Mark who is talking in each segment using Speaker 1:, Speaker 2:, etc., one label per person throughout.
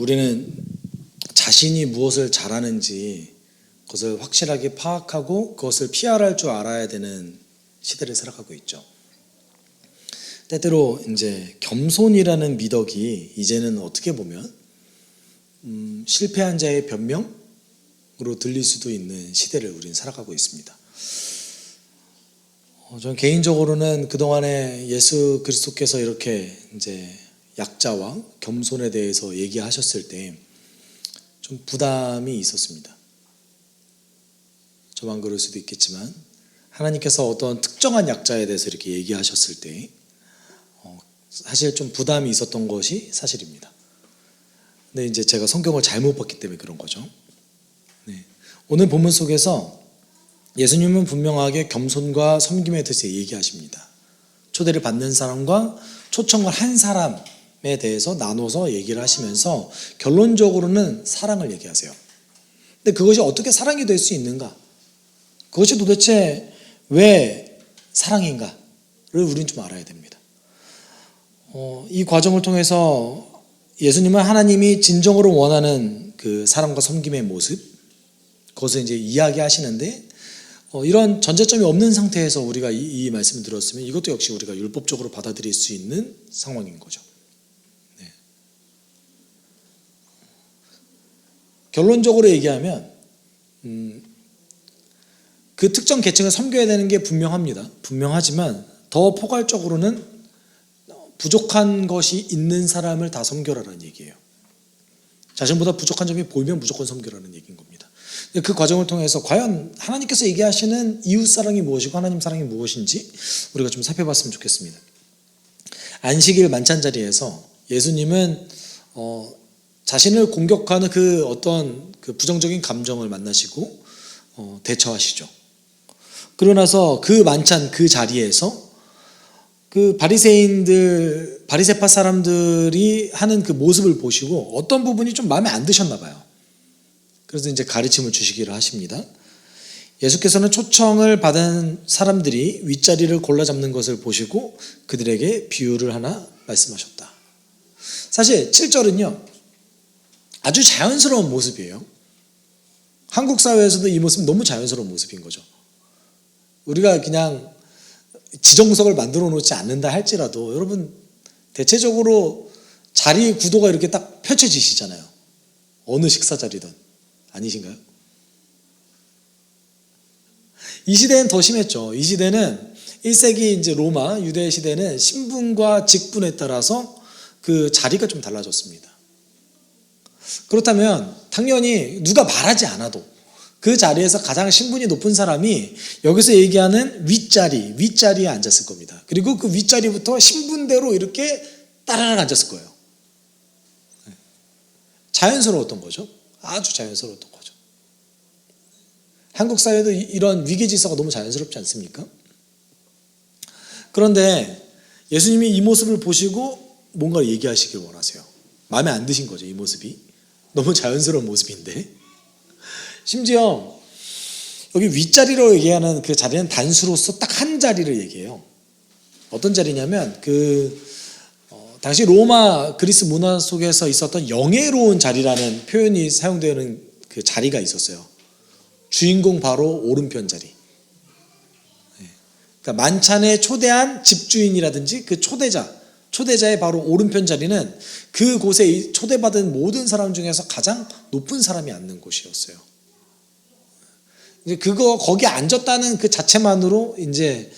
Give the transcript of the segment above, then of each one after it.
Speaker 1: 우리는 자신이 무엇을 잘하는지 그것을 확실하게 파악하고 그것을 PR할 줄 알아야 되는 시대를 살아가고 있죠. 때때로 이제 겸손이라는 미덕이 이제는 어떻게 보면 실패한 자의 변명으로 들릴 수도 있는 시대를 우리는 살아가고 있습니다. 저는 개인적으로는 그동안에 예수 그리스도께서 이렇게 이제 약자와 겸손에 대해서 얘기하셨을 때 좀 부담이 있었습니다. 저만 그럴 수도 있겠지만 하나님께서 어떤 특정한 약자에 대해서 이렇게 얘기하셨을 때 사실 좀 부담이 있었던 것이 사실입니다. 근데 이제 제가 성경을 잘못 봤기 때문에 그런 거죠. 네. 오늘 본문 속에서 예수님은 분명하게 겸손과 섬김에 대해서 얘기하십니다. 초대를 받는 사람과 초청을 한 사람에 대해서 나눠서 얘기를 하시면서 결론적으로는 사랑을 얘기하세요. 근데 그것이 어떻게 사랑이 될 수 있는가? 그것이 도대체 왜 사랑인가를 우리는 좀 알아야 됩니다. 이 과정을 통해서 예수님은 하나님이 진정으로 원하는 그 사랑과 섬김의 모습, 그것을 이제 이야기하시는데 이런 전제점이 없는 상태에서 우리가 이 말씀을 들었으면 이것도 역시 우리가 율법적으로 받아들일 수 있는 상황인 거죠. 네. 결론적으로 얘기하면 그 특정 계층을 섬겨야 되는 게 분명합니다. 분명하지만 더 포괄적으로는 부족한 것이 있는 사람을 다 섬겨라라는 얘기예요. 자신보다 부족한 점이 보이면 무조건 섬겨라는 얘기인 겁니다. 그 과정을 통해서 과연 하나님께서 얘기하시는 이웃사랑이 무엇이고 하나님 사랑이 무엇인지 우리가 좀 살펴봤으면 좋겠습니다. 안식일 만찬 자리에서 예수님은 자신을 공격하는 그 어떤 그 부정적인 감정을 만나시고 대처하시죠. 그러고 나서 그 만찬 그 자리에서 그 바리새파 사람들이 하는 그 모습을 보시고 어떤 부분이 좀 마음에 안 드셨나 봐요. 그래서 이제 가르침을 주시기를 하십니다. 예수께서는 초청을 받은 사람들이 윗자리를 골라 잡는 것을 보시고 그들에게 비유를 하나 말씀하셨다. 사실 7절은요 아주 자연스러운 모습이에요. 한국 사회에서도 이 모습은 너무 자연스러운 모습인 거죠. 우리가 그냥 지정석을 만들어 놓지 않는다 할지라도 여러분 대체적으로 자리 구도가 이렇게 딱 펼쳐지시잖아요. 어느 식사 자리든. 아니신가요? 이 시대는 더 심했죠. 이 시대는 1세기 이제 로마 유대 시대는 신분과 직분에 따라서 그 자리가 좀 달라졌습니다. 그렇다면 당연히 누가 말하지 않아도 그 자리에서 가장 신분이 높은 사람이 여기서 얘기하는 윗자리에 앉았을 겁니다. 그리고 그 윗자리부터 신분대로 이렇게 따라락 앉았을 거예요. 자연스러웠던 거죠. 아주 자연스러웠던 거죠. 한국 사회도 이런 위계질서가 너무 자연스럽지 않습니까? 그런데 예수님이 이 모습을 보시고 뭔가를 얘기하시길 원하세요. 마음에 안 드신 거죠. 이 모습이. 너무 자연스러운 모습인데. 심지어 여기 윗자리로 얘기하는 그 자리는 단수로서 딱 한 자리를 얘기해요. 어떤 자리냐면 당시 로마 그리스 문화 속에서 있었던 영예로운 자리라는 표현이 사용되는 그 자리가 있었어요. 주인공 바로 오른편 자리. 그러니까 만찬에 초대한 집주인이라든지 그 초대자의 바로 오른편 자리는 그곳에 초대받은 모든 사람 중에서 가장 높은 사람이 앉는 곳이었어요. 이제 거기에 앉았다는 그 자체만으로 이제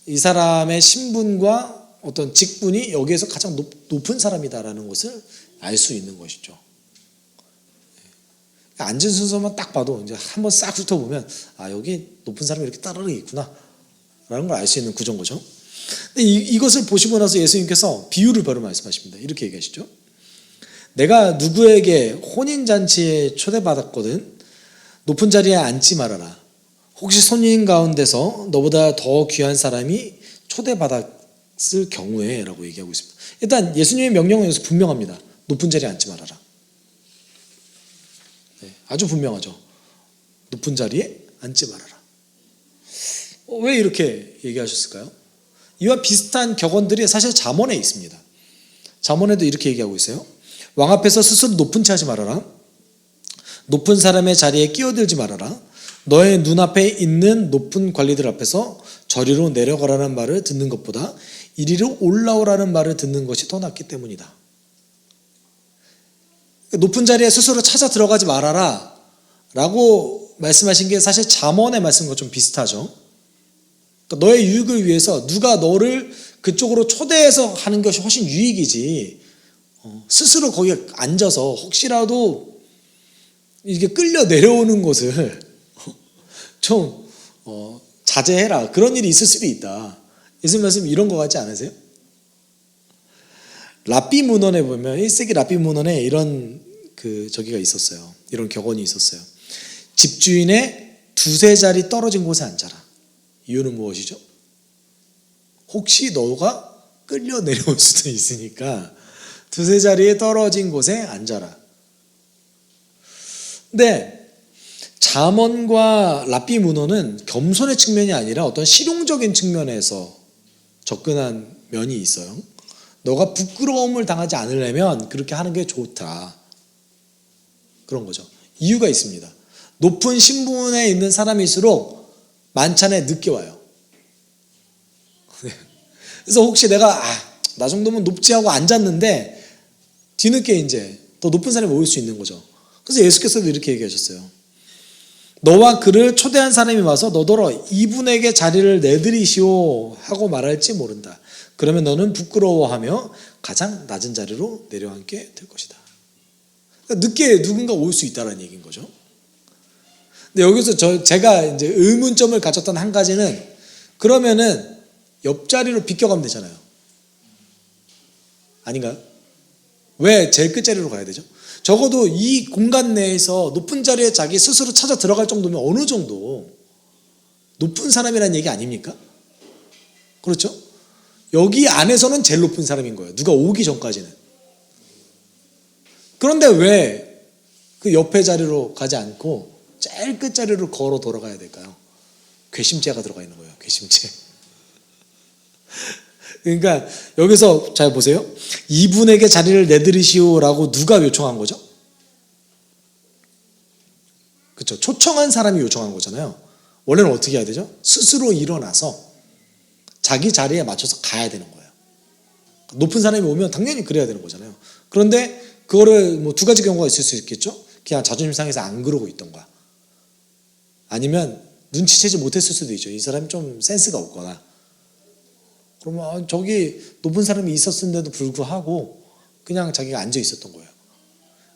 Speaker 1: 이 사람의 신분과 어떤 직분이 여기에서 가장 높은 사람이다라는 것을 알 수 있는 것이죠. 앉은 순서만 딱 봐도 이제 한번 싹 훑어보면 여기 높은 사람이 이렇게 따르르 있구나 라는 걸 알 수 있는 구조인 거죠. 근데 이것을 보시고 나서 예수님께서 비유를 바로 말씀하십니다. 이렇게 얘기하시죠. 내가 누구에게 혼인잔치에 초대받았거든 높은 자리에 앉지 말아라. 혹시 손님 가운데서 너보다 더 귀한 사람이 초대받았을 경우에 라고 얘기하고 있습니다. 일단 예수님의 명령은 여기서 분명합니다. 높은 자리에 앉지 말아라. 네, 아주 분명하죠. 높은 자리에 앉지 말아라. 왜 이렇게 얘기하셨을까요? 이와 비슷한 격언들이 사실 잠언에 있습니다. 잠언에도 이렇게 얘기하고 있어요. 왕 앞에서 스스로 높은 채 하지 말아라. 높은 사람의 자리에 끼어들지 말아라. 너의 눈앞에 있는 높은 관리들 앞에서 저리로 내려가라는 말을 듣는 것보다 이리로 올라오라는 말을 듣는 것이 더 낫기 때문이다. 높은 자리에 스스로 찾아 들어가지 말아라 라고 말씀하신 게 사실 잠언의 말씀과 좀 비슷하죠. 그러니까 너의 유익을 위해서 누가 너를 그쪽으로 초대해서 하는 것이 훨씬 유익이지, 스스로 거기에 앉아서 혹시라도 이게 끌려 내려오는 것을 좀 자제해라. 그런 일이 있을 수도 있다. 예수님 말씀 이런 거 같지 않으세요? 랍비 문헌에 보면 1세기 랍비 문헌에 이런 저기가 있었어요. 이런 격언이 있었어요. 집주인의 두세 자리 떨어진 곳에 앉아라. 이유는 무엇이죠? 혹시 너가 끌려 내려올 수도 있으니까 두세 자리에 떨어진 곳에 앉아라. 근데 잠언과 랍비 문헌은 겸손의 측면이 아니라 어떤 실용적인 측면에서 접근한 면이 있어요. 너가 부끄러움을 당하지 않으려면 그렇게 하는 게 좋다. 그런 거죠. 이유가 있습니다. 높은 신분에 있는 사람일수록 만찬에 늦게 와요. 그래서 혹시 내가 나 정도면 높지 하고 앉았는데 뒤늦게 이제 더 높은 사람이 모일 수 있는 거죠. 그래서 예수께서도 이렇게 얘기하셨어요. 너와 그를 초대한 사람이 와서 너더러 이분에게 자리를 내드리시오 하고 말할지 모른다. 그러면 너는 부끄러워하며 가장 낮은 자리로 내려앉게 될 것이다. 그러니까 늦게 누군가 올 수 있다는 얘기인 거죠. 근데 여기서 제가 이제 의문점을 가졌던 한 가지는, 그러면은 옆자리로 비껴가면 되잖아요. 아닌가요? 왜 제일 끝자리로 가야 되죠? 적어도 이 공간 내에서 높은 자리에 자기 스스로 찾아 들어갈 정도면 어느 정도 높은 사람이라는 얘기 아닙니까? 그렇죠? 여기 안에서는 제일 높은 사람인 거예요. 누가 오기 전까지는. 그런데 왜 그 옆에 자리로 가지 않고 제일 끝자리로 걸어 돌아가야 될까요? 괘씸죄가 들어가 있는 거예요. 괘씸죄. 그러니까 여기서 잘 보세요. 이분에게 자리를 내드리시오라고 누가 요청한 거죠? 그렇죠. 초청한 사람이 요청한 거잖아요. 원래는 어떻게 해야 되죠? 스스로 일어나서 자기 자리에 맞춰서 가야 되는 거예요. 높은 사람이 오면 당연히 그래야 되는 거잖아요. 그런데 그거를 뭐 두 가지 경우가 있을 수 있겠죠. 그냥 자존심 상해서 안 그러고 있던가, 아니면 눈치채지 못했을 수도 있죠. 이 사람이 좀 센스가 없거나. 그러면 저기 높은 사람이 있었는데도 불구하고 그냥 자기가 앉아 있었던 거예요.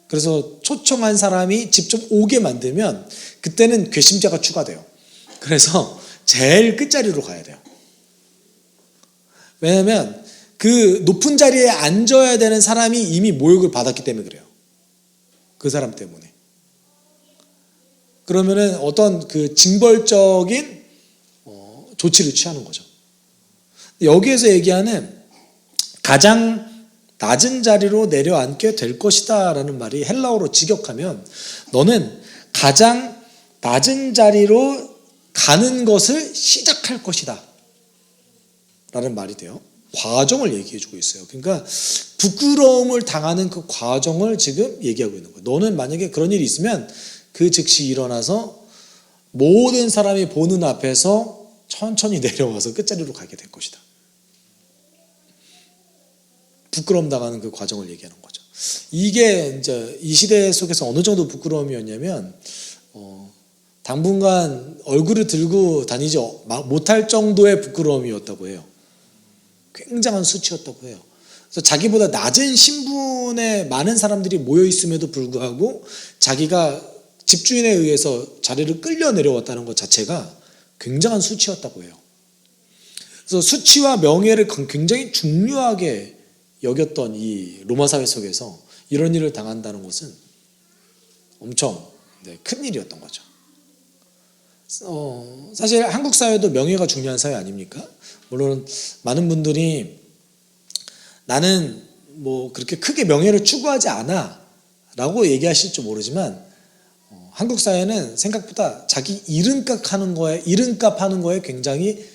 Speaker 1: 그래서 초청한 사람이 직접 오게 만들면 그때는 괘씸죄가 추가돼요. 그래서 제일 끝자리로 가야 돼요. 왜냐하면 그 높은 자리에 앉아야 되는 사람이 이미 모욕을 받았기 때문에 그래요. 그 사람 때문에. 그러면은 어떤 그 징벌적인 조치를 취하는 거죠. 여기에서 얘기하는 가장 낮은 자리로 내려앉게 될 것이다 라는 말이 헬라어로 직역하면 너는 가장 낮은 자리로 가는 것을 시작할 것이다 라는 말이 돼요. 과정을 얘기해 주고 있어요. 그러니까 부끄러움을 당하는 그 과정을 지금 얘기하고 있는 거예요. 너는 만약에 그런 일이 있으면 그 즉시 일어나서 모든 사람이 보는 앞에서 천천히 내려와서 끝자리로 가게 될 것이다. 부끄러움 당하는 그 과정을 얘기하는 거죠. 이게 이제 이 시대 속에서 어느 정도 부끄러움이었냐면 당분간 얼굴을 들고 다니지 못할 정도의 부끄러움이었다고 해요. 굉장한 수치였다고 해요. 그래서 자기보다 낮은 신분에 많은 사람들이 모여 있음에도 불구하고 자기가 집주인에 의해서 자리를 끌려 내려왔다는 것 자체가 굉장한 수치였다고 해요. 그래서 수치와 명예를 굉장히 중요하게 여겼던 이 로마 사회 속에서 이런 일을 당한다는 것은 엄청 큰 일이었던 거죠. 사실 한국 사회도 명예가 중요한 사회 아닙니까? 물론 많은 분들이 나는 뭐 그렇게 크게 명예를 추구하지 않아 라고 얘기하실지 모르지만 한국 사회는 생각보다 자기 이름값 하는 거에 굉장히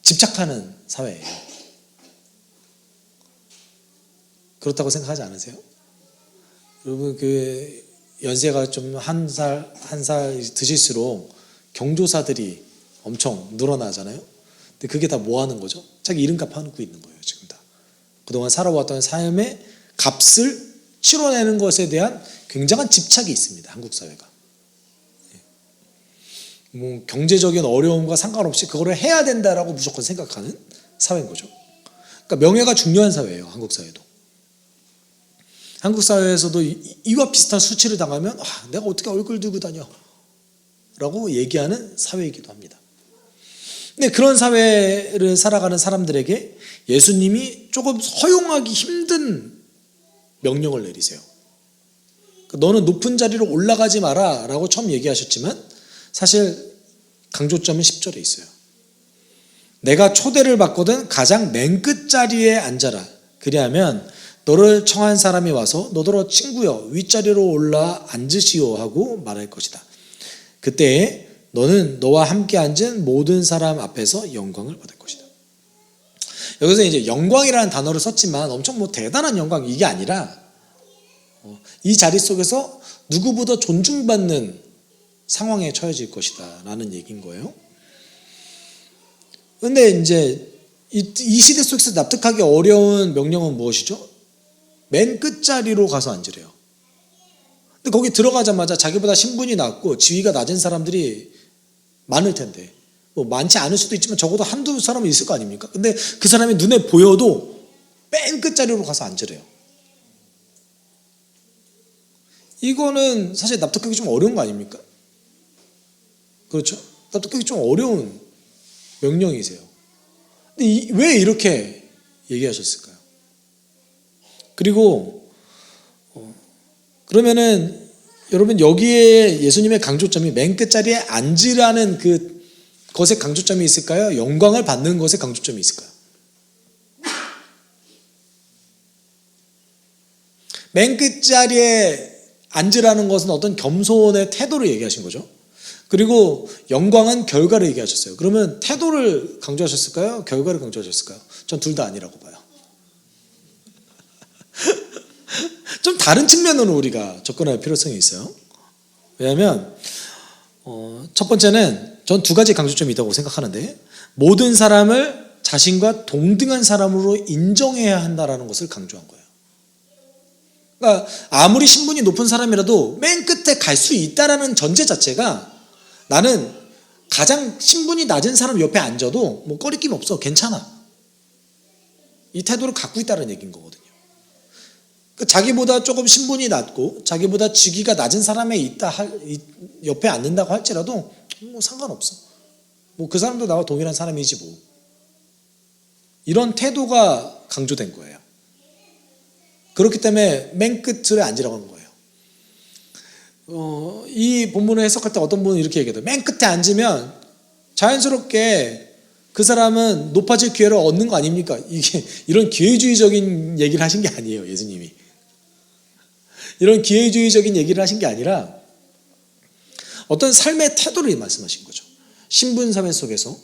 Speaker 1: 집착하는 사회예요. 그렇다고 생각하지 않으세요? 여러분 그 연세가 좀 한 살 드실수록 경조사들이 엄청 늘어나잖아요. 근데 그게 다 뭐 하는 거죠? 자기 이름값 하고 있는 거예요, 지금 다. 그동안 살아왔던 삶의 값을 치러내는 것에 대한 굉장한 집착이 있습니다, 한국 사회가. 뭐 경제적인 어려움과 상관없이 그거를 해야 된다라고 무조건 생각하는 사회인 거죠. 그러니까 명예가 중요한 사회예요, 한국 사회도. 한국 사회에서도 이와 비슷한 수치를 당하면 내가 어떻게 얼굴 들고 다녀? 라고 얘기하는 사회이기도 합니다. 근데 그런 사회를 살아가는 사람들에게 예수님이 조금 허용하기 힘든 명령을 내리세요. 너는 높은 자리로 올라가지 마라 라고 처음 얘기하셨지만 사실 강조점은 10절에 있어요. 내가 초대를 받거든 가장 맨 끝자리에 앉아라. 그리하면 너를 청한 사람이 와서 너더러 친구여 윗자리로 올라 앉으시오 하고 말할 것이다. 그때 너는 너와 함께 앉은 모든 사람 앞에서 영광을 받을 것이다. 여기서 이제 영광이라는 단어를 썼지만 엄청 뭐 대단한 영광 이게 아니라 이 자리 속에서 누구보다 존중받는 상황에 처해질 것이다 라는 얘기인 거예요. 근데 이제 이 시대 속에서 납득하기 어려운 명령은 무엇이죠? 맨 끝자리로 가서 앉으래요. 근데 거기 들어가자마자 자기보다 신분이 낮고 지위가 낮은 사람들이 많을 텐데 뭐 많지 않을 수도 있지만 적어도 한두 사람은 있을 거 아닙니까? 근데 그 사람이 눈에 보여도 맨 끝자리로 가서 앉으래요. 이거는 사실 납득하기 좀 어려운 거 아닙니까? 그렇죠? 납득하기 좀 어려운 명령이세요. 근데 왜 이렇게 얘기하셨을까요? 그리고 그러면은 여러분 여기에 예수님의 강조점이 맨 끝자리에 앉으라는 그 것에 강조점이 있을까요? 영광을 받는 것에 강조점이 있을까요? 맨 끝자리에 앉으라는 것은 어떤 겸손의 태도를 얘기하신 거죠. 그리고 영광은 결과를 얘기하셨어요. 그러면 태도를 강조하셨을까요? 결과를 강조하셨을까요? 전 둘 다 아니라고 봐요. 좀 다른 측면으로 우리가 접근할 필요성이 있어요. 왜냐하면 첫 번째는 전 두 가지 강조점이 있다고 생각하는데 모든 사람을 자신과 동등한 사람으로 인정해야 한다는 것을 강조한 거예요. 그러니까 아무리 신분이 높은 사람이라도 맨 끝에 갈 수 있다라는 전제 자체가 나는 가장 신분이 낮은 사람 옆에 앉아도 뭐 꺼리낌 없어 괜찮아 이 태도를 갖고 있다는 얘기인 거거든요. 자기보다 조금 신분이 낮고 자기보다 직위가 낮은 사람이 옆에 앉는다고 할지라도 뭐 상관없어. 뭐 그 사람도 나와 동일한 사람이지 뭐. 이런 태도가 강조된 거예요. 그렇기 때문에 맨 끝을 앉으라고 하는 거예요. 이 본문을 해석할 때 어떤 분은 이렇게 얘기해요. 맨 끝에 앉으면 자연스럽게 그 사람은 높아질 기회를 얻는 거 아닙니까? 이런 기회주의적인 얘기를 하신 게 아니에요, 예수님이. 이런 기회주의적인 얘기를 하신 게 아니라 어떤 삶의 태도를 말씀하신 거죠. 신분 사회 속에서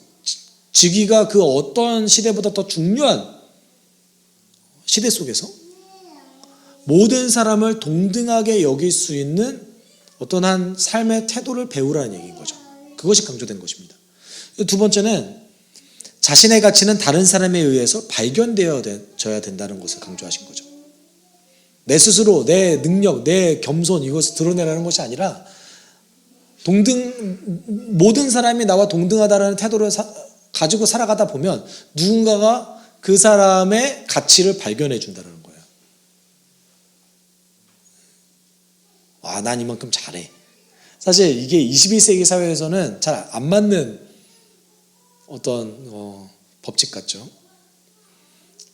Speaker 1: 직위가 그 어떤 시대보다 더 중요한 시대 속에서 모든 사람을 동등하게 여길 수 있는 어떤 한 삶의 태도를 배우라는 얘기인 거죠. 그것이 강조된 것입니다. 두 번째는 자신의 가치는 다른 사람에 의해서 발견되어져야 된다는 것을 강조하신 거죠. 내 스스로, 내 능력, 내 겸손 이것을 드러내라는 것이 아니라 모든 사람이 나와 동등하다는 태도를 가지고 살아가다 보면 누군가가 그 사람의 가치를 발견해 준다는 거예요. 난 이만큼 잘해. 사실 이게 21세기 사회에서는 잘 안 맞는 어떤 법칙 같죠.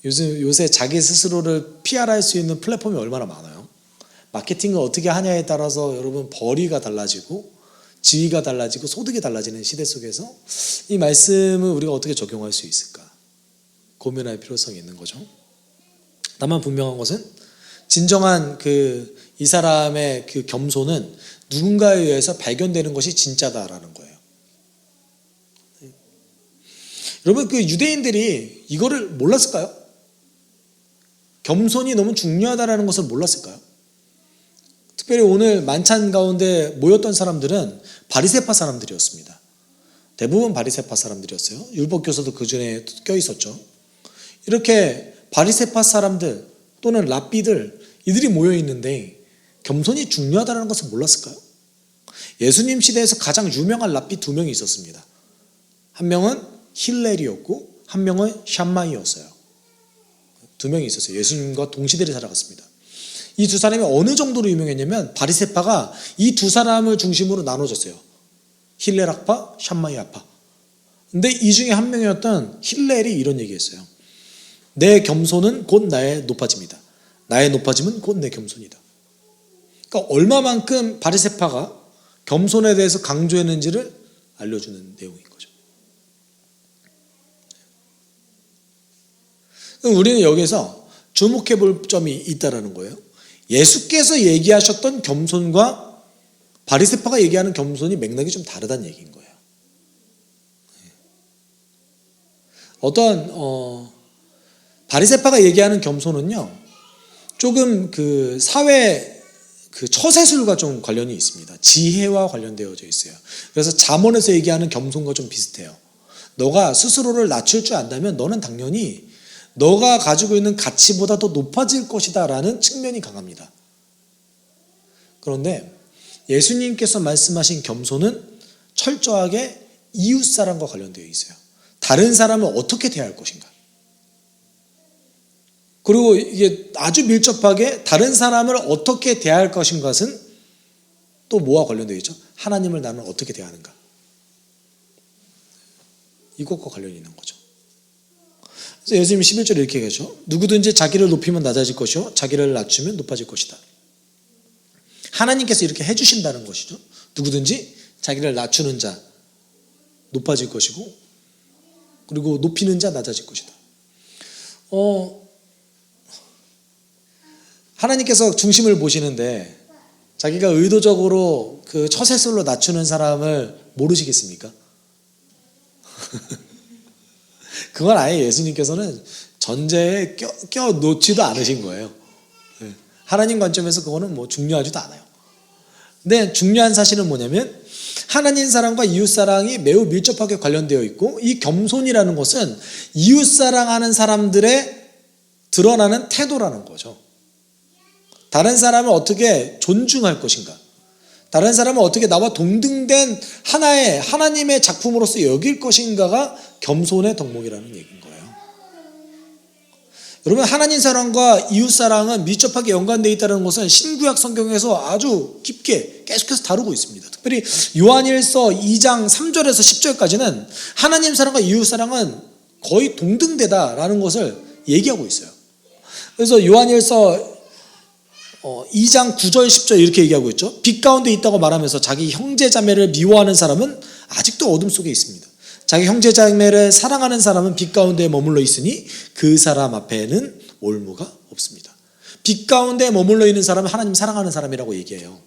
Speaker 1: 요새 자기 스스로를 PR할 수 있는 플랫폼이 얼마나 많아요. 마케팅을 어떻게 하냐에 따라서 여러분 벌이가 달라지고 지위가 달라지고 소득이 달라지는 시대 속에서 이 말씀을 우리가 어떻게 적용할 수 있을까 고민할 필요성이 있는 거죠. 다만 분명한 것은 진정한 이 사람의 그 겸손은 누군가에 의해서 발견되는 것이 진짜다라는 거예요. 여러분 그 유대인들이 이거를 몰랐을까요? 겸손이 너무 중요하다는 것을 몰랐을까요? 특별히 오늘 만찬 가운데 모였던 사람들은 바리새파 사람들이었습니다. 대부분 바리새파 사람들이었어요. 율법교사도 그 중에 껴있었죠. 이렇게 바리새파 사람들 또는 랍비들 이들이 모여있는데 겸손이 중요하다는 것을 몰랐을까요? 예수님 시대에서 가장 유명한 랍비 두 명이 있었습니다. 한 명은 힐렐이었고 한 명은 샴마이였어요. 두 명이 있었어요. 예수님과 동시대를 살아갔습니다. 이 두 사람이 어느 정도로 유명했냐면 바리새파가 이 두 사람을 중심으로 나눠졌어요. 힐렐 학파, 샴마이 학파. 근데 이 중에 한 명이었던 힐렐이 이런 얘기했어요. 내 겸손은 곧 나의 높아짐이다. 나의 높아짐은 곧 내 겸손이다. 그러니까 얼마만큼 바리새파가 겸손에 대해서 강조했는지를 알려주는 내용인 거죠. 그럼 우리는 여기서 주목해 볼 점이 있다는 거예요. 예수께서 얘기하셨던 겸손과 바리새파가 얘기하는 겸손이 맥락이 좀 다르다는 얘기인 거예요. 어떤 바리새파가 얘기하는 겸손은요, 조금 그 사회 그 처세술과 좀 관련이 있습니다. 지혜와 관련되어져 있어요. 그래서 잠언에서 얘기하는 겸손과 좀 비슷해요. 너가 스스로를 낮출 줄 안다면 너는 당연히 너가 가지고 있는 가치보다 더 높아질 것이다 라는 측면이 강합니다. 그런데 예수님께서 말씀하신 겸손은 철저하게 이웃사랑과 관련되어 있어요. 다른 사람을 어떻게 대할 것인가. 그리고 이게 아주 밀접하게 다른 사람을 어떻게 대할 것인가는 또 뭐와 관련되어 있죠? 하나님을 나는 어떻게 대하는가. 이것과 관련이 있는 거죠. 그래서 예수님이 11절에 이렇게 얘기하죠. 누구든지 자기를 높이면 낮아질 것이요 자기를 낮추면 높아질 것이다. 하나님께서 이렇게 해주신다는 것이죠. 누구든지 자기를 낮추는 자 높아질 것이고 그리고 높이는 자 낮아질 것이다. 하나님께서 중심을 보시는데 자기가 의도적으로 그 처세술로 낮추는 사람을 모르시겠습니까? 그건 아예 예수님께서는 전제에 껴놓지도 않으신 거예요. 하나님 관점에서 그거는 뭐 중요하지도 않아요. 근데 중요한 사실은 뭐냐면 하나님 사랑과 이웃 사랑이 매우 밀접하게 관련되어 있고 이 겸손이라는 것은 이웃 사랑하는 사람들의 드러나는 태도라는 거죠. 다른 사람을 어떻게 존중할 것인가, 다른 사람을 어떻게 나와 동등된 하나의 하나님의 작품으로서 여길 것인가가 겸손의 덕목이라는 얘기인 거예요. 여러분, 하나님 사랑과 이웃 사랑은 밀접하게 연관되어 있다는 것은 신구약 성경에서 아주 깊게 계속해서 다루고 있습니다. 특별히 요한일서 2장 3절에서 10절까지는 하나님 사랑과 이웃 사랑은 거의 동등되다라는 것을 얘기하고 있어요. 그래서 요한일서 2장 9절 10절 이렇게 얘기하고 있죠. 빛 가운데 있다고 말하면서 자기 형제 자매를 미워하는 사람은 아직도 어둠 속에 있습니다. 자기 형제 자매를 사랑하는 사람은 빛 가운데 머물러 있으니 그 사람 앞에는 올무가 없습니다. 빛 가운데 머물러 있는 사람은 하나님 사랑하는 사람이라고 얘기해요.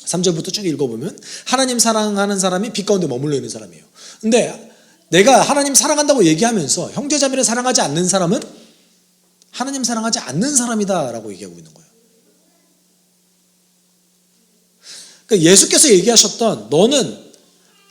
Speaker 1: 3절부터 쭉 읽어보면 하나님 사랑하는 사람이 빛 가운데 머물러 있는 사람이에요. 근데 내가 하나님 사랑한다고 얘기하면서 형제 자매를 사랑하지 않는 사람은 하나님 사랑하지 않는 사람이다 라고 얘기하고 있는 거예요. 그러니까 예수께서 얘기하셨던 너는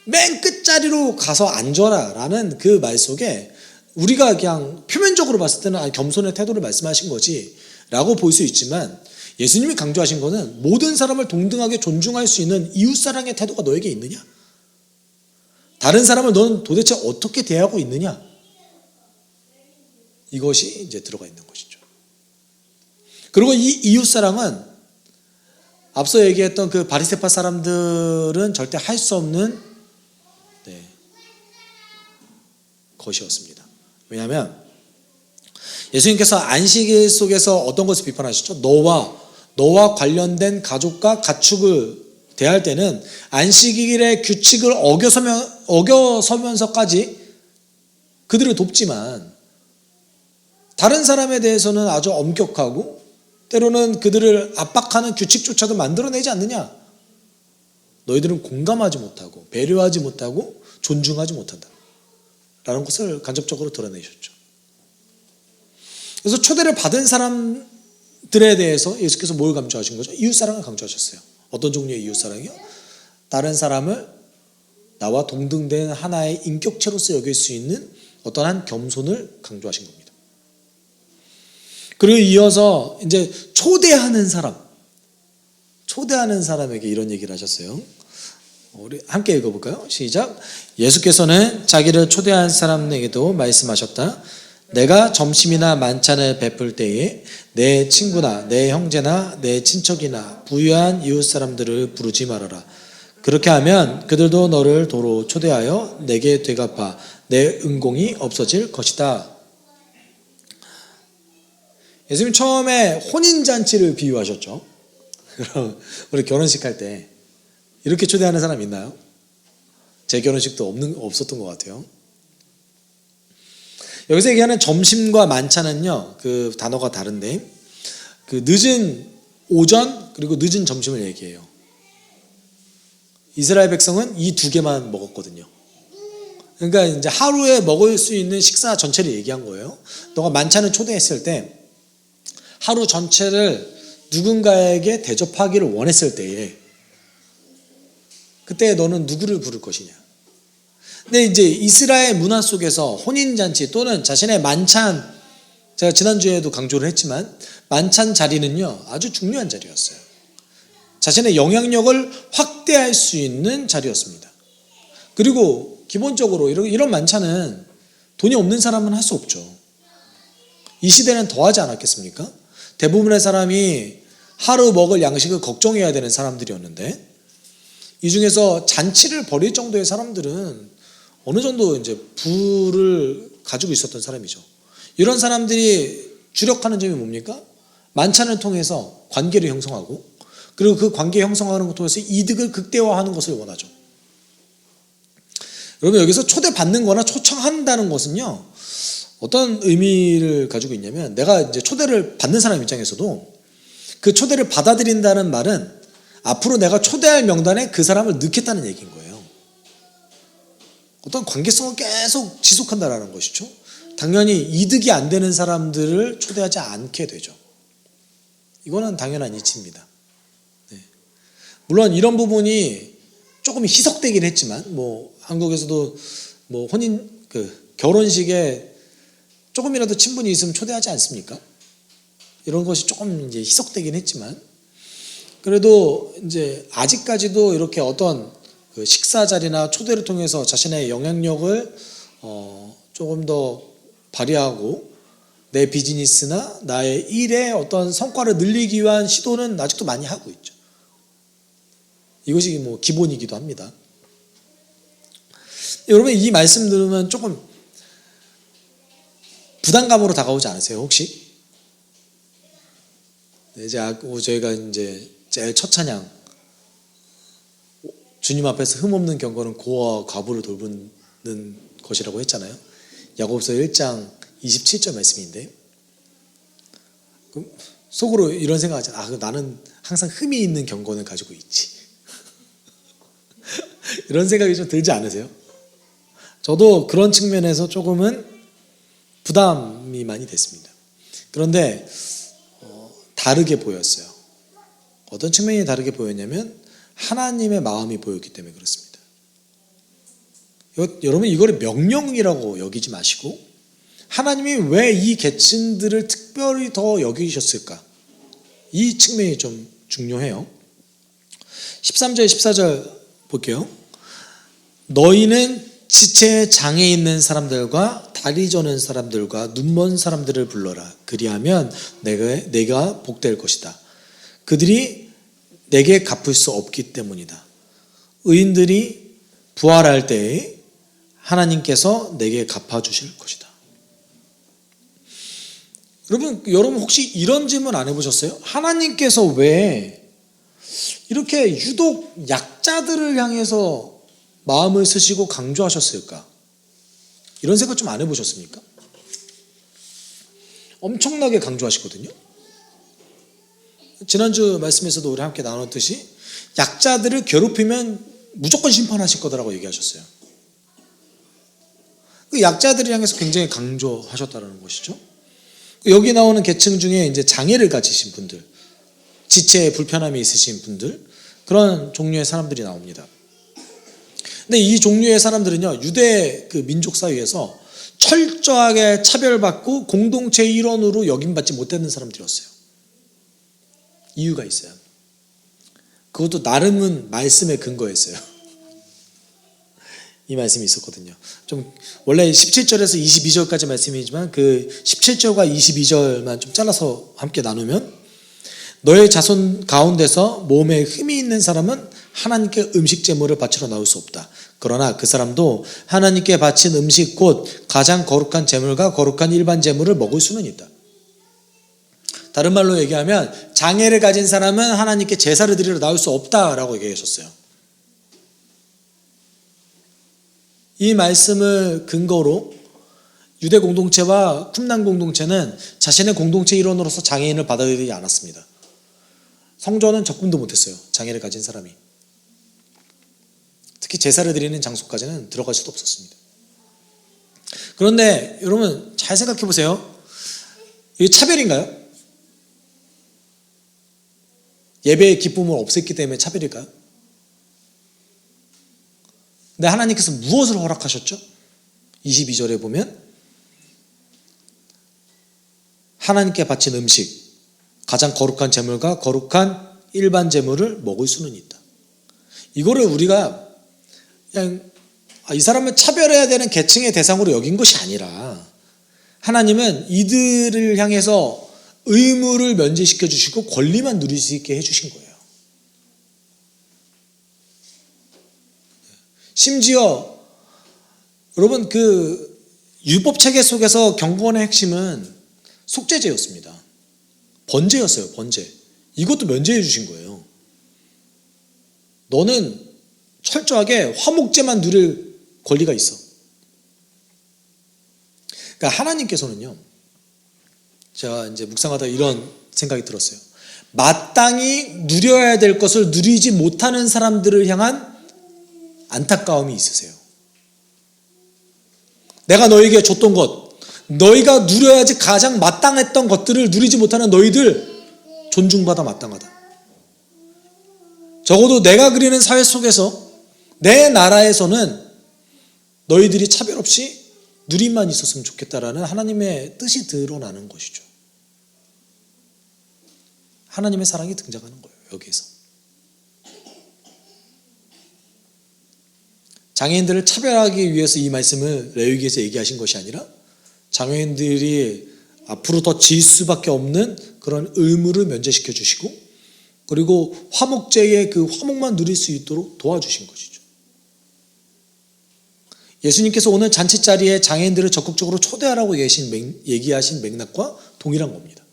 Speaker 1: 맨 끝자리로 가서 앉아라 라는 그 말 속에 우리가 그냥 표면적으로 봤을 때는 겸손의 태도를 말씀하신 거지 라고 볼 수 있지만 예수님이 강조하신 거는 모든 사람을 동등하게 존중할 수 있는 이웃사랑의 태도가 너에게 있느냐? 다른 사람을 너는 도대체 어떻게 대하고 있느냐? 이것이 이제 들어가 있는 것이죠. 그리고 이 이웃사랑은 앞서 얘기했던 그 바리새파 사람들은 절대 할 수 없는 것이었습니다. 왜냐하면 예수님께서 안식일 속에서 어떤 것을 비판하셨죠? 너와 관련된 가족과 가축을 대할 때는 안식일의 규칙을 어겨서면서까지 그들을 돕지만 다른 사람에 대해서는 아주 엄격하고 때로는 그들을 압박하는 규칙조차도 만들어내지 않느냐? 너희들은 공감하지 못하고 배려하지 못하고 존중하지 못한다 라는 것을 간접적으로 드러내셨죠. 그래서 초대를 받은 사람들에 대해서 예수께서 뭘 강조하신 거죠? 이웃사랑을 강조하셨어요. 어떤 종류의 이웃사랑이요? 다른 사람을 나와 동등된 하나의 인격체로서 여길 수 있는 어떠한 겸손을 강조하신 겁니다. 그리고 이어서 이제 초대하는 사람에게 이런 얘기를 하셨어요. 우리 함께 읽어볼까요? 시작. 예수께서는 자기를 초대한 사람에게도 말씀하셨다. 내가 점심이나 만찬을 베풀 때에 내 친구나 내 형제나 내 친척이나 부유한 이웃 사람들을 부르지 말아라. 그렇게 하면 그들도 너를 도로 초대하여 내게 되갚아 내 은공이 없어질 것이다. 예수님 처음에 혼인잔치를 비유하셨죠. 그럼 우리 결혼식 할 때 이렇게 초대하는 사람 있나요? 제 결혼식도 없었던 것 같아요. 여기서 얘기하는 점심과 만찬은요, 그 단어가 다른데, 그 늦은 오전 그리고 늦은 점심을 얘기해요. 이스라엘 백성은 이 두 개만 먹었거든요. 그러니까 이제 하루에 먹을 수 있는 식사 전체를 얘기한 거예요. 너가 만찬을 초대했을 때 하루 전체를 누군가에게 대접하기를 원했을 때에 그때 너는 누구를 부를 것이냐. 근데 이제 이스라엘 문화 속에서 혼인잔치 또는 자신의 만찬, 제가 지난주에도 강조를 했지만 만찬 자리는요 아주 중요한 자리였어요. 자신의 영향력을 확대할 수 있는 자리였습니다. 그리고 기본적으로 이런 만찬은 돈이 없는 사람은 할 수 없죠. 이 시대는 더하지 않았겠습니까? 대부분의 사람이 하루 먹을 양식을 걱정해야 되는 사람들이었는데 이 중에서 잔치를 벌일 정도의 사람들은 어느 정도 이제 부를 가지고 있었던 사람이죠. 이런 사람들이 주력하는 점이 뭡니까? 만찬을 통해서 관계를 형성하고 그리고 그 관계 형성하는 것을 통해서 이득을 극대화하는 것을 원하죠. 여러분 여기서 초대받는 거나 초청한다는 것은요 어떤 의미를 가지고 있냐면 내가 이제 초대를 받는 사람 입장에서도 그 초대를 받아들인다는 말은 앞으로 내가 초대할 명단에 그 사람을 넣겠다는 얘기인 거예요. 어떤 관계성을 계속 지속한다는 것이죠. 당연히 이득이 안 되는 사람들을 초대하지 않게 되죠. 이거는 당연한 이치입니다. 네. 물론 이런 부분이 조금 희석되긴 했지만 한국에서도 결혼식에 조금이라도 친분이 있으면 초대하지 않습니까? 이런 것이 조금 이제 희석되긴 했지만 그래도 이제 아직까지도 이렇게 어떤 그 식사 자리나 초대를 통해서 자신의 영향력을 조금 더 발휘하고 내 비즈니스나 나의 일의 어떤 성과를 늘리기 위한 시도는 아직도 많이 하고 있죠. 이것이 기본이기도 합니다. 여러분 이 말씀 들으면 조금 부담감으로 다가오지 않으세요, 혹시? 네, 저희가 이제 제일 첫 찬양 주님 앞에서 흠없는 경건은 고와 과부를 돌보는 것이라고 했잖아요. 야고보서 1장 27절 말씀인데 속으로 이런 생각하잖아요. 나는 항상 흠이 있는 경건을 가지고 있지. 이런 생각이 좀 들지 않으세요? 저도 그런 측면에서 조금은 부담이 많이 됐습니다. 그런데 다르게 보였어요. 어떤 측면이 다르게 보였냐면 하나님의 마음이 보였기 때문에 그렇습니다. 여러분 이거를 명령이라고 여기지 마시고 하나님이 왜 이 계층들을 특별히 더 여기셨을까? 이 측면이 좀 중요해요. 13절 14절 볼게요. 너희는 지체에 장애 있는 사람들과 다리 저는 사람들과 눈먼 사람들을 불러라. 그리하면 내가 복될 것이다. 그들이 내게 갚을 수 없기 때문이다. 의인들이 부활할 때에 하나님께서 내게 갚아주실 것이다. 여러분 혹시 이런 질문 안 해보셨어요? 하나님께서 왜 이렇게 유독 약자들을 향해서 마음을 쓰시고 강조하셨을까? 이런 생각 좀 안 해보셨습니까? 엄청나게 강조하시거든요. 지난주 말씀에서도 우리 함께 나눴듯이 약자들을 괴롭히면 무조건 심판하실 거다라고 얘기하셨어요. 그 약자들을 향해서 굉장히 강조하셨다는 것이죠. 여기 나오는 계층 중에 이제 장애를 가지신 분들, 지체에 불편함이 있으신 분들, 그런 종류의 사람들이 나옵니다. 근데 이 종류의 사람들은요, 유대 그 민족 사회에서 철저하게 차별받고 공동체의 일원으로 여김받지 못했는 사람들이었어요. 이유가 있어요. 그것도 나름은 말씀에 근거했어요. 이 말씀이 있었거든요. 좀 원래 17절에서 22절까지 말씀이지만 그 17절과 22절만 좀 잘라서 함께 나누면, 너의 자손 가운데서 몸에 흠이 있는 사람은 하나님께 음식 제물을 바치러 나올 수 없다. 그러나 그 사람도 하나님께 바친 음식 곧 가장 거룩한 제물과 거룩한 일반 제물을 먹을 수는 있다. 다른 말로 얘기하면 장애를 가진 사람은 하나님께 제사를 드리러 나올 수 없다라고 얘기하셨어요. 이 말씀을 근거로 유대 공동체와 쿰난 공동체는 자신의 공동체 일원으로서 장애인을 받아들이지 않았습니다. 성전은 접근도 못했어요. 장애를 가진 사람이. 특히 제사를 드리는 장소까지는 들어갈 수도 없었습니다. 그런데 여러분 잘 생각해 보세요. 이게 차별인가요? 예배의 기쁨을 없앴기 때문에 차별일까요? 근데 하나님께서 무엇을 허락하셨죠? 22절에 보면 하나님께 바친 음식, 가장 거룩한 제물과 거룩한 일반 제물을 먹을 수는 있다. 이거를 우리가 그냥 이 사람을 차별해야 되는 계층의 대상으로 여긴 것이 아니라, 하나님은 이들을 향해서 의무를 면제시켜 주시고 권리만 누릴 수 있게 해주신 거예요. 심지어 여러분 그 율법 체계 속에서 경건의 핵심은 속죄제였습니다. 번제였어요. 번제. 이것도 면제해 주신 거예요. 너는 철저하게 화목제만 누릴 권리가 있어. 그러니까 하나님께서는요, 제가 이제 묵상하다 이런 생각이 들었어요. 마땅히 누려야 될 것을 누리지 못하는 사람들을 향한 안타까움이 있으세요. 내가 너에게 줬던 것, 너희가 누려야지 가장 마땅했던 것들을 누리지 못하는 너희들 존중받아 마땅하다. 적어도 내가 그리는 사회 속에서 내 나라에서는 너희들이 차별 없이 누림만 있었으면 좋겠다라는 하나님의 뜻이 드러나는 것이죠. 하나님의 사랑이 등장하는 거예요. 여기에서. 장애인들을 차별하기 위해서 이 말씀을 레위기에서 얘기하신 것이 아니라 장애인들이 앞으로 더 질 수밖에 없는 그런 의무를 면제시켜 주시고, 그리고 화목제의 그 화목만 누릴 수 있도록 도와주신 것이죠. 예수님께서 오늘 잔치 자리에 장애인들을 적극적으로 초대하라고 얘기하신 맥락과 동일한 겁니다.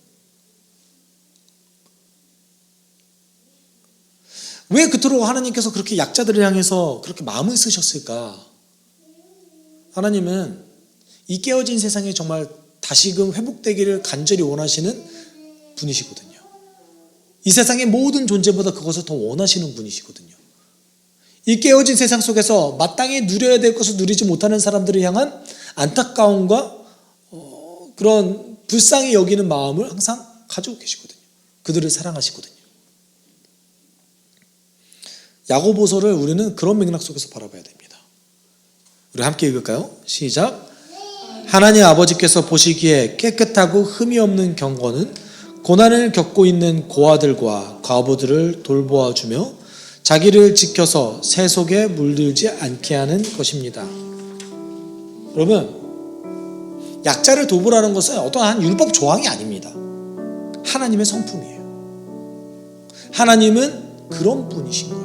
Speaker 1: 왜 그토록 하나님께서 그렇게 약자들을 향해서 그렇게 마음을 쓰셨을까? 하나님은 이 깨어진 세상에 정말 다시금 회복되기를 간절히 원하시는 분이시거든요. 이 세상의 모든 존재보다 그것을 더 원하시는 분이시거든요. 이 깨어진 세상 속에서 마땅히 누려야 될 것을 누리지 못하는 사람들을 향한 안타까움과 그런 불쌍히 여기는 마음을 항상 가지고 계시거든요. 그들을 사랑하시거든요. 야고보서를 우리는 그런 맥락 속에서 바라봐야 됩니다. 우리 함께 읽을까요? 시작. 하나님 아버지께서 보시기에 깨끗하고 흠이 없는 경건은 고난을 겪고 있는 고아들과 과부들을 돌보아 주며 자기를 지켜서 새 속에 물들지 않게 하는 것입니다. 여러분, 약자를 돌보라는 것은 어떠한 율법 조항이 아닙니다. 하나님의 성품이에요. 하나님은 그런 분이신 거예요.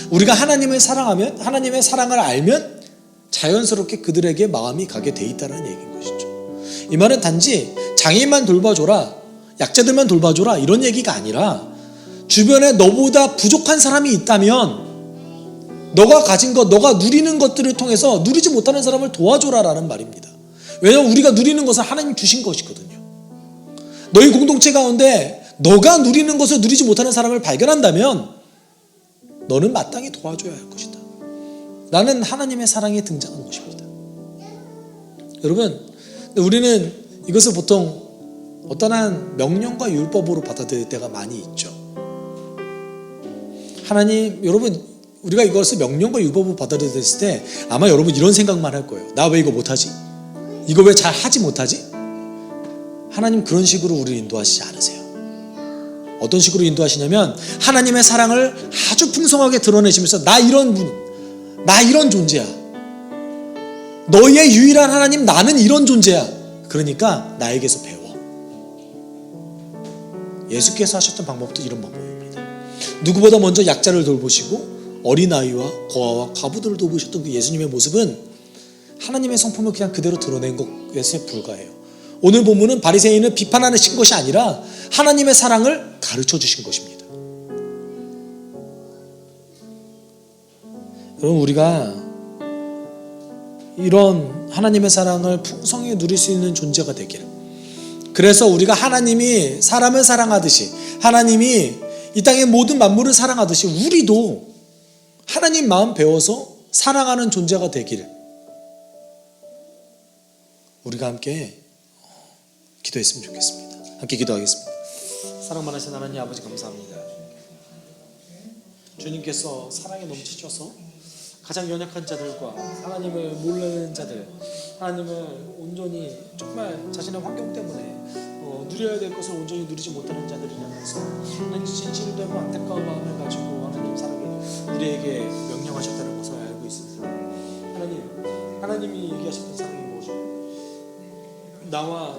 Speaker 1: 우리가 하나님을 사랑하면, 하나님의 사랑을 알면 자연스럽게 그들에게 마음이 가게 돼 있다는 얘기인 것이죠. 이 말은 단지 장애인만 돌봐줘라, 약자들만 돌봐줘라 이런 얘기가 아니라, 주변에 너보다 부족한 사람이 있다면 너가 가진 것, 너가 누리는 것들을 통해서 누리지 못하는 사람을 도와줘라라는 말입니다. 왜냐하면 우리가 누리는 것은 하나님 주신 것이거든요. 너희 공동체 가운데 너가 누리는 것을 누리지 못하는 사람을 발견한다면 너는 마땅히 도와줘야 할 것이다. 라는 하나님의 사랑이 등장한 것입니다. 여러분, 우리는 이것을 보통 어떠한 명령과 율법으로 받아들일 때가 많이 있죠. 하나님, 여러분, 우리가 이것을 명령과 율법으로 받아들였을 때 아마 여러분 이런 생각만 할 거예요. 나 왜 이거 못하지? 이거 왜 잘 하지 못하지? 하나님 그런 식으로 우리를 인도하시지 않으세요. 어떤 식으로 인도하시냐면 하나님의 사랑을 아주 풍성하게 드러내시면서 나 이런 분, 나 이런 존재야. 너희의 유일한 하나님, 나는 이런 존재야. 그러니까 나에게서 배워. 예수께서 하셨던 방법도 이런 방법입니다. 누구보다 먼저 약자를 돌보시고 어린아이와 고아와 과부들을 돌보셨던 그 예수님의 모습은 하나님의 성품을 그냥 그대로 드러낸 것에 불과해요. 오늘 본문은 바리새인을 비판하신 것이 아니라 하나님의 사랑을 가르쳐 주신 것입니다. 여러분, 우리가 이런 하나님의 사랑을 풍성히 누릴 수 있는 존재가 되길, 그래서 우리가 하나님이 사람을 사랑하듯이, 하나님이 이 땅의 모든 만물을 사랑하듯이 우리도 하나님 마음 배워서 사랑하는 존재가 되길 우리가 함께 기도했으면 좋겠습니다. 함께 기도하겠습니다. 사랑 많으신 하나님 아버지, 감사합니다. 주님께서 사랑에 넘치셔서 가장 연약한 자들과 하나님을 모르는 자들, 하나님을 온전히 정말 자신의 환경 때문에 누려야 될 것을 온전히 누리지 못하는 자들을 향해서 하나님 진실되고 안타까운 마음을 가지고 하나님 사랑에 우리에게 명령하셨다는 것을 알고 있습니다. 하나님이 얘기하셨던 사랑이 뭐죠? 나와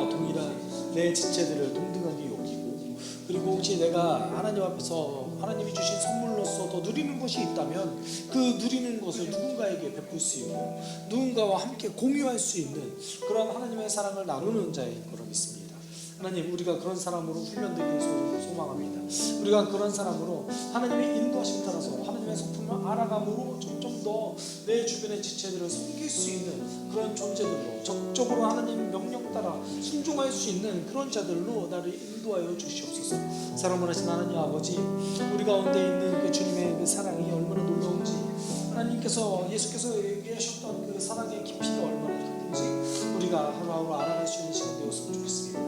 Speaker 1: 동일한 내 지체들을 동등하게 여기고, 그리고 혹시 내가 하나님 앞에서 하나님이 주신 선물로서 더 누리는 것이 있다면 그 누리는 것을 누군가에게 베풀 수 있고 누군가와 함께 공유할 수 있는 그런 하나님의 사랑을 나누는 자인 거로 믿습니다. 하나님, 우리가 그런 사람으로 훈련되길 소망합니다. 우리가 그런 사람으로 하나님의 인도하심 따라서 하나님의 성품을 알아감으로 점점 더 내 주변의 지체들을 섬길 수 있는 그런 존재들로, 적극적으로 하나님 명령 따라 순종할 수 있는 그런 자들로 나를 인도하여 주시옵소서. 사랑을 하신 하나님 아버지, 우리 가운데 있는 그 주님의 그 사랑이 얼마나 놀라운지, 하나님께서 예수께서 얘기하셨던 그 사랑의 깊이가 얼마나 깊은지 우리가 하루하루 알아갈 수 있는 시간 되었으면 좋겠습니다.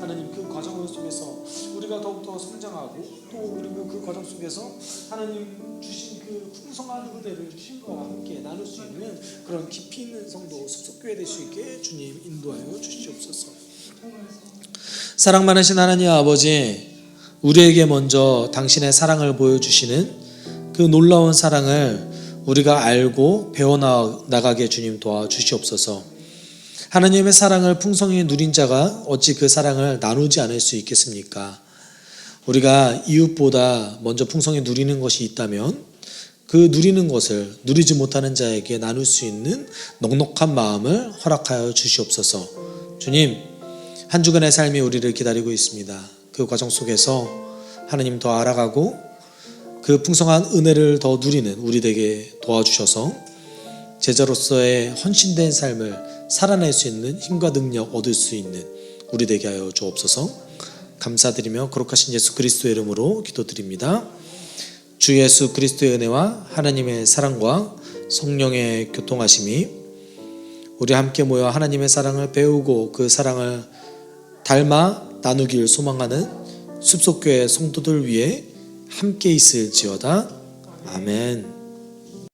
Speaker 1: 하나님, 그 과정 속에서 우리가 더욱더 성장하고 또 우리가 그 과정 속에서 하나님 주신 그 풍성한 은혜를 주신과 함께 나눌 수 있는 그런 깊이 있는 성도 습속교회 될 수 있게 주님 인도하여 주시옵소서. 사랑 많으신 하나님 아버지, 우리에게 먼저 당신의 사랑을 보여주시는 그 놀라운 사랑을 우리가 알고 배워나가게 주님 도와주시옵소서. 하나님의 사랑을 풍성히 누린 자가 어찌 그 사랑을 나누지 않을 수 있겠습니까? 우리가 이웃보다 먼저 풍성히 누리는 것이 있다면 그 누리는 것을 누리지 못하는 자에게 나눌 수 있는 넉넉한 마음을 허락하여 주시옵소서. 주님, 한 주간의 삶이 우리를 기다리고 있습니다. 그 과정 속에서 하나님 더 알아가고 그 풍성한 은혜를 더 누리는 우리 되게 도와주셔서 제자로서의 헌신된 삶을 살아낼 수 있는 힘과 능력 얻을 수 있는 우리 되게 하여 주옵소서. 감사드리며 거룩하신 예수 그리스도의 이름으로 기도드립니다. 주 예수 그리스도의 은혜와 하나님의 사랑과 성령의 교통하심이 우리 함께 모여 하나님의 사랑을 배우고 그 사랑을 닮아 나누길 소망하는 숲속교회 성도들 위해 함께 있을지어다. 아멘.